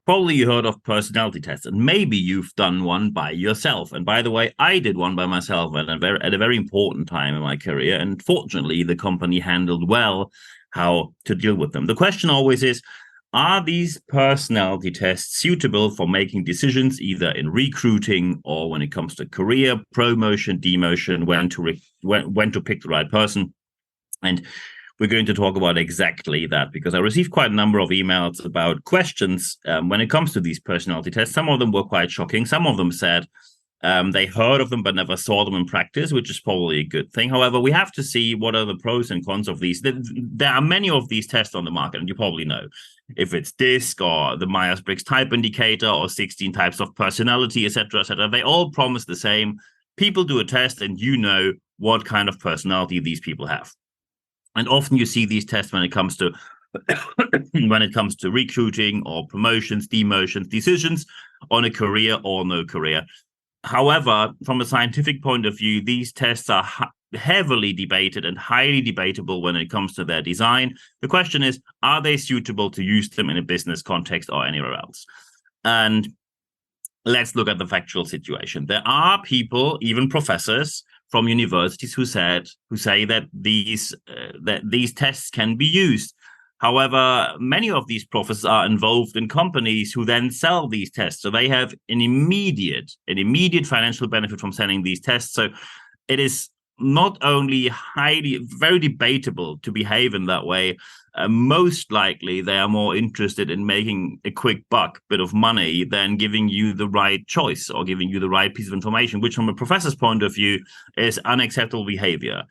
Probably you heard of personality tests, and maybe you've done one by yourself. And by the way, I did one by myself at a very important time in my career. And fortunately, the company handled well how to deal with them. The question always is, are these personality tests suitable for making decisions either in recruiting or when it comes to career, promotion, demotion, when to pick the right person? And we're going to talk about exactly that because I received quite a number of emails about questions when it comes to these personality tests. Some of them were quite shocking. Some of them said they heard of them but never saw them in practice, which is probably a good thing. However, we have to see what are the pros and cons of these. There are many of these tests on the market, and you probably know if it's DISC or the Myers-Briggs type indicator or 16 types of personality, etc., etc. They all promise the same. People do a test and you know what kind of personality these people have. And often you see these tests when it comes to recruiting or promotions, demotions, decisions on a career or no career. However, from a scientific point of view, these tests are heavily debated and highly debatable when it comes to their design. The question is, are they suitable to use them in a business context or anywhere else? And let's look at the factual situation. There are people, even professors from universities, who say that these tests can be used. However, many of these professors are involved in companies who then sell these tests, so they have an immediate financial benefit from selling these tests. So it is not only very debatable to behave in that way. Most likely, they are more interested in making a quick bit of money, than giving you the right choice or giving you the right piece of information, which from a professor's point of view is unacceptable behavior.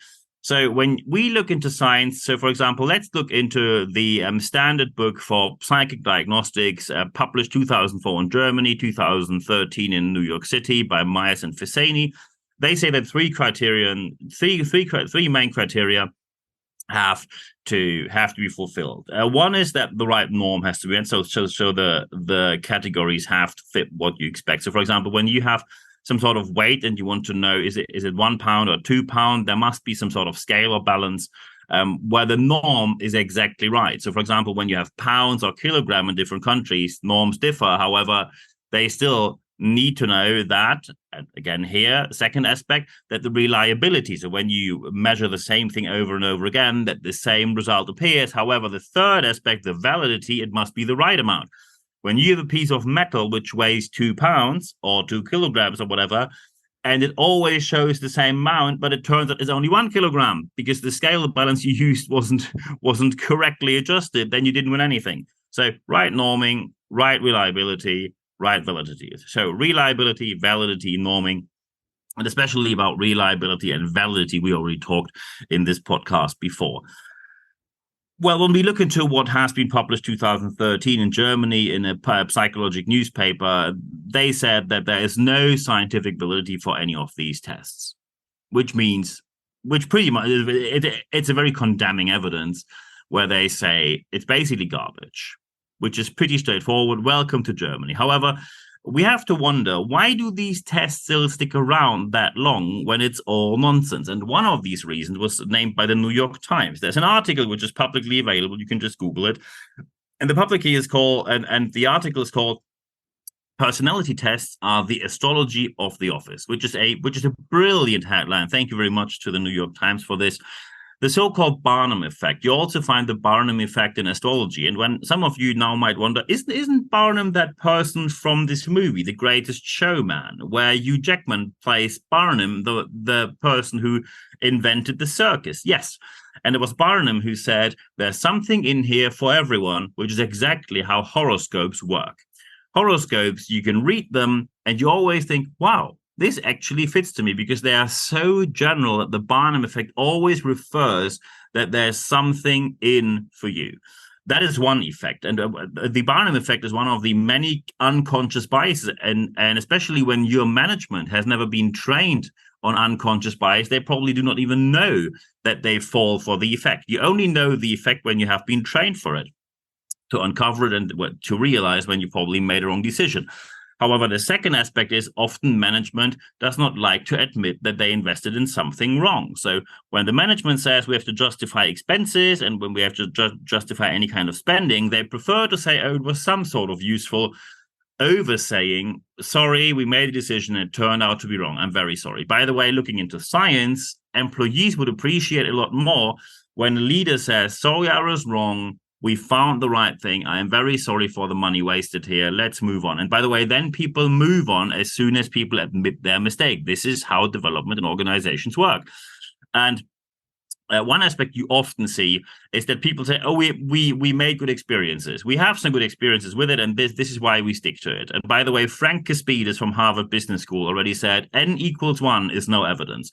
So when we look into science, so for example, let's look into the standard book for psychic diagnostics, published 2004 in Germany, 2013 in New York City by Myers and Fisani. They say that three main criteria have to be fulfilled. One is that the right norm has to be in, so the categories have to fit what you expect. So, for example, when you have some sort of weight and you want to know is it 1 pound or 2 pound, there must be some sort of scale or balance where the norm is exactly right. So, for example, when you have pounds or kilogram in different countries, norms differ. However, they still need to know that, again here, second aspect, that the reliability, so when you measure the same thing over and over again, that the same result appears. However, the third aspect, the validity, it must be the right amount. When you have a piece of metal which weighs 2 pounds or 2 kilograms or whatever, and it always shows the same amount, but it turns out it's only 1 kilogram because the scale balance you used wasn't correctly adjusted, then you didn't win anything. So right norming, right reliability, right validity. So reliability, validity, norming, and especially about reliability and validity, we already talked in this podcast before. Well, when we look into what has been published 2013 in Germany in a psychological newspaper, they said that there is no scientific validity for any of these tests, which pretty much, it's a very condemning evidence where they say it's basically garbage, which is pretty straightforward. Welcome to Germany. However, we have to wonder, why do these tests still stick around that long when it's all nonsense? And one of these reasons was named by the New York Times. There's an article which is publicly available. You can just Google it. And the publicly is called, and the article is called "Personality Tests Are the Astrology of the Office," which is a brilliant headline. Thank you very much to the New York Times for this. The so-called Barnum effect. You also find the Barnum effect in astrology. And when some of you now might wonder, isn't Barnum that person from this movie, The Greatest Showman, where Hugh Jackman plays Barnum, the person who invented the circus? Yes. And it was Barnum who said, there's something in here for everyone, which is exactly how horoscopes work. Horoscopes, you can read them and you always think, wow, this actually fits to me, because they are so general that the Barnum effect always refers that there's something in for you. That is one effect. And the Barnum effect is one of the many unconscious biases. And especially when your management has never been trained on unconscious bias, they probably do not even know that they fall for the effect. You only know the effect when you have been trained for it, to uncover it and to realize when you probably made a wrong decision. However, the second aspect is often management does not like to admit that they invested in something wrong. So when the management says we have to justify expenses and when we have to justify any kind of spending, they prefer to say, oh, it was some sort of useful, over saying, sorry, we made a decision and it turned out to be wrong. I'm very sorry. By the way, looking into science, employees would appreciate a lot more when a leader says, sorry, I was wrong. We found the right thing. I am very sorry for the money wasted here. Let's move on. And by the way, then people move on as soon as people admit their mistake. This is how development and organizations work. And one aspect you often see is that people say, oh, we made good experiences. We have some good experiences with it, and this is why we stick to it. And by the way, Frank Kaspides from Harvard Business School already said, N=1 is no evidence.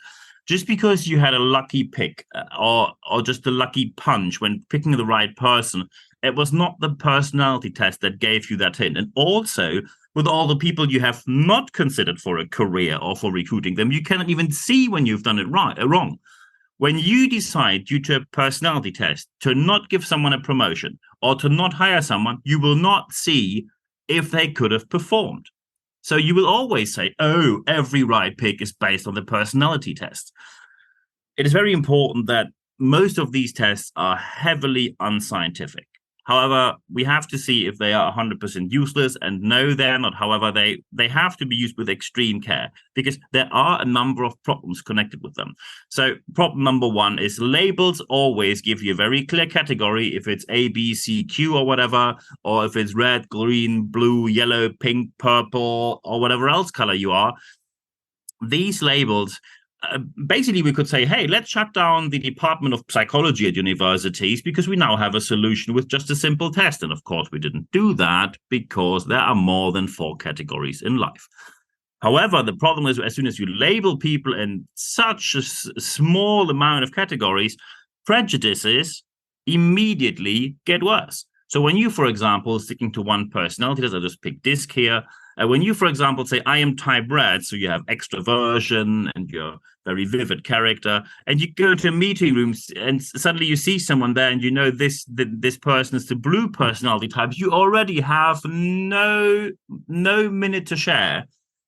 Just because you had a lucky pick or just a lucky punch when picking the right person, it was not the personality test that gave you that hint. And also, with all the people you have not considered for a career or for recruiting them, you cannot even see when you've done it wrong. When you decide, due to a personality test, to not give someone a promotion or to not hire someone, you will not see if they could have performed. So you will always say, oh, every right pick is based on the personality test. It is very important that most of these tests are heavily unscientific. However, we have to see if they are 100% useless, and no, they're not. However, they have to be used with extreme care because there are a number of problems connected with them. So problem number one is labels always give you a very clear category if it's A, B, C, Q or whatever, or if it's red, green, blue, yellow, pink, purple, or whatever else color you are. These labels basically, we could say, hey, let's shut down the Department of Psychology at universities because we now have a solution with just a simple test. And of course, we didn't do that because there are more than 4 categories in life. However, the problem is as soon as you label people in such a small amount of categories, prejudices immediately get worse. So when you, for example, sticking to one personality test, I'll just pick DISC here. When you, for example, say, I am type red, so you have extroversion and you're very vivid character, and you go to a meeting room and suddenly you see someone there and you know this person is the blue personality type, you already have no minute to share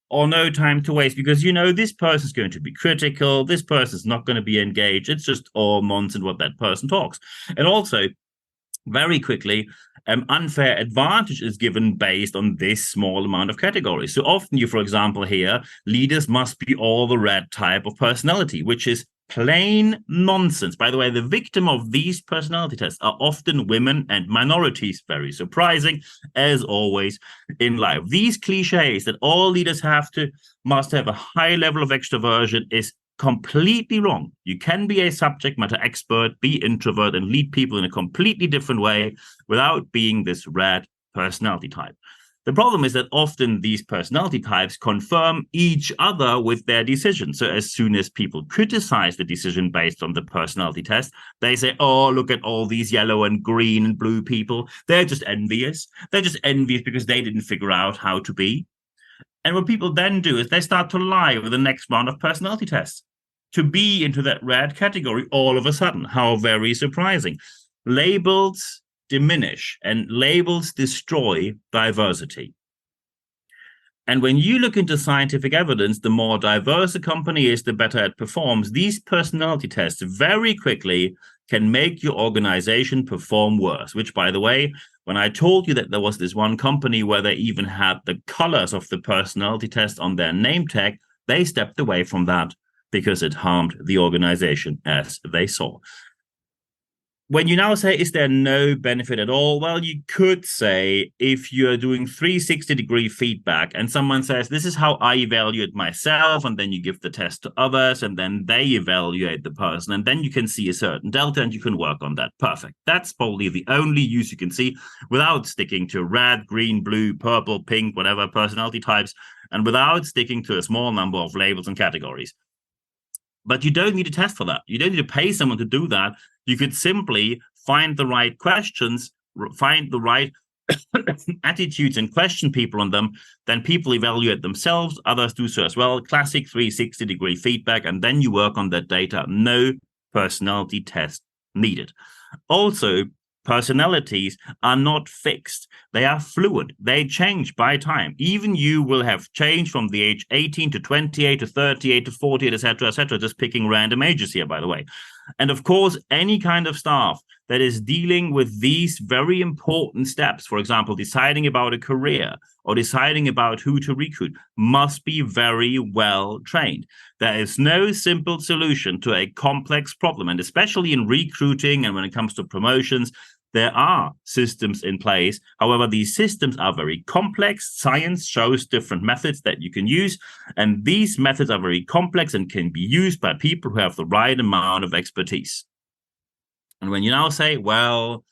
or no time to waste because you know this person's going to be critical, this person's not going to be engaged. It's just all nonsense what that person talks. And also, very quickly, unfair advantage is given based on this small amount of categories. So often you, for example, hear leaders must be all the red type of personality, which is plain nonsense. By the way, the victim of these personality tests are often women and minorities. Very surprising, as always in life. These cliches that all leaders must have a high level of extroversion is completely wrong. You can be a subject matter expert, be introvert, and lead people in a completely different way without being this red personality type. The problem is that often these personality types confirm each other with their decision. So as soon as people criticize the decision based on the personality test, they say, oh, look at all these yellow and green and blue people. They're just envious. They're just envious because they didn't figure out how to be. And what people then do is they start to lie with the next round of personality tests to be into that red category all of a sudden. How very surprising. Labels diminish and labels destroy diversity. And when you look into scientific evidence, the more diverse a company is, the better it performs. These personality tests very quickly can make your organization perform worse, which, by the way, when I told you that there was this one company where they even had the colors of the personality test on their name tag, they stepped away from that because it harmed the organization, as they saw. When you now say, is there no benefit at all? Well, you could say if you're doing 360-degree feedback and someone says, this is how I evaluate myself, and then you give the test to others, and then they evaluate the person, and then you can see a certain delta, and you can work on that. Perfect. That's probably the only use you can see without sticking to red, green, blue, purple, pink, whatever personality types, and without sticking to a small number of labels and categories. But you don't need a test for that. You don't need to pay someone to do that. You could simply find the right questions, find the right attitudes and question people on them. Then people evaluate themselves. Others do so as well. Classic 360-degree feedback. And then you work on that data. No personality test needed. Also, personalities are not fixed. They are fluid. They change by time. Even you will have changed from the age 18 to 28 to 38 to 48, etc., just picking random ages here, by the way. And of course, any kind of staff that is dealing with these very important steps, for example, deciding about a career or deciding about who to recruit, must be very well trained. There is no simple solution to a complex problem. And especially in recruiting and when it comes to promotions, there are systems in place. However, these systems are very complex. Science shows different methods that you can use. And these methods are very complex and can be used by people who have the right amount of expertise. And when you now say, well,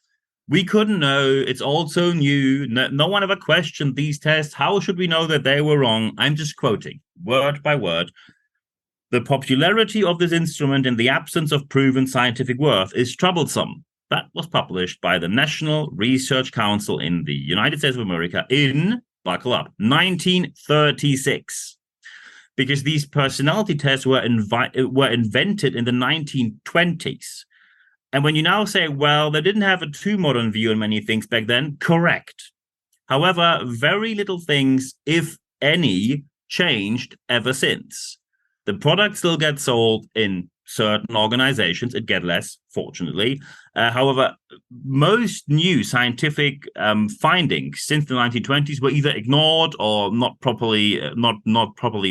we couldn't know, it's all so new, no one ever questioned these tests, how should we know that they were wrong? I'm just quoting word by word. The popularity of this instrument in the absence of proven scientific worth is troublesome. That was published by the National Research Council in the United States of America in, buckle up, 1936. Because these personality tests were invented in the 1920s. And when you now say, well, they didn't have a too modern view on many things back then, correct. However, very little things, if any, changed ever since. The product still gets sold in certain organizations. It gets less, fortunately. However, most new scientific findings since the 1920s were either ignored or not properly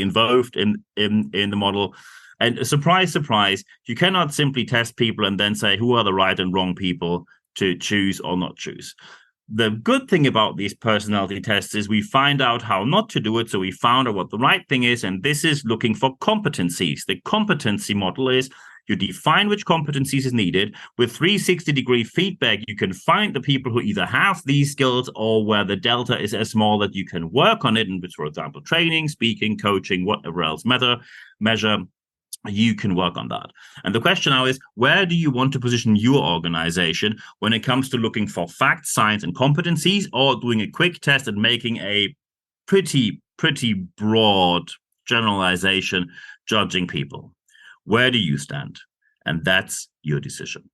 involved in the model. And surprise, surprise, you cannot simply test people and then say who are the right and wrong people to choose or not choose. The good thing about these personality tests is we find out how not to do it. So we found out what the right thing is. And this is looking for competencies. The competency model is you define which competencies is needed. With 360-degree feedback, you can find the people who either have these skills or where the delta is as small that you can work on it. And which, for example, training, speaking, coaching, whatever else measure, you can work on that. And the question now is, where do you want to position your organization when it comes to looking for facts, science, and competencies, or doing a quick test and making a pretty broad generalization, judging people? Where do you stand? And that's your decision.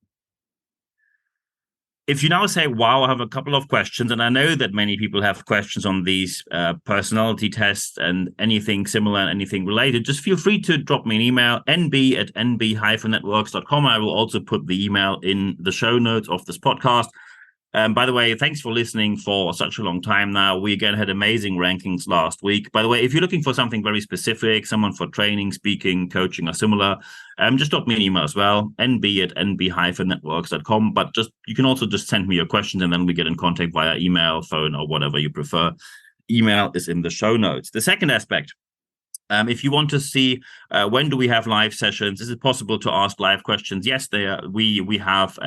If you now say, wow, I have a couple of questions, and I know that many people have questions on these personality tests and anything similar and anything related, just feel free to drop me an email, nb@nb-networks.com. I will also put the email in the show notes of this podcast. By the way, thanks for listening for such a long time now. We again had amazing rankings last week. By the way, if you're looking for something very specific, someone for training, speaking, coaching, or similar, just drop me an email as well, nb@nb-networks.com. But you can also just send me your questions and then we get in contact via email, phone, or whatever you prefer. Email is in the show notes. The second aspect, if you want to see when do we have live sessions, is it possible to ask live questions? Yes, we have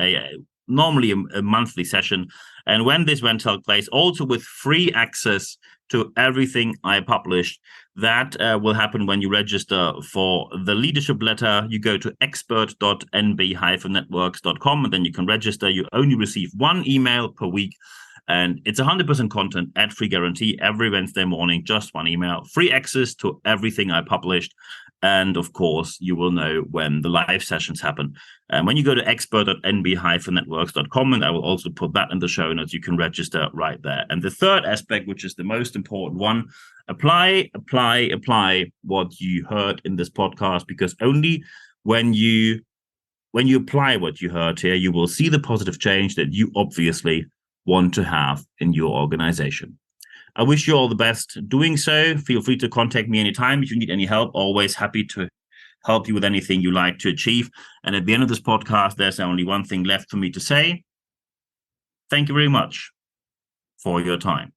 normally a monthly session. And when this event takes place, also with free access to everything I published, that will happen when you register for the leadership letter. You go to expert.nb-networks.com and then you can register. You only receive one email per week. And it's 100% content at free guarantee every Wednesday morning, just one email, free access to everything I published. And of course, you will know when the live sessions happen. And when you go to expert.nb-networks.com, and I will also put that in the show notes, you can register right there. And the third aspect, which is the most important one, apply what you heard in this podcast, because only when you apply what you heard here, you will see the positive change that you obviously want to have in your organization. I wish you all the best doing so. Feel free to contact me anytime if you need any help. Always happy to help you with anything you like to achieve. And at the end of this podcast, there's only one thing left for me to say. Thank you very much for your time.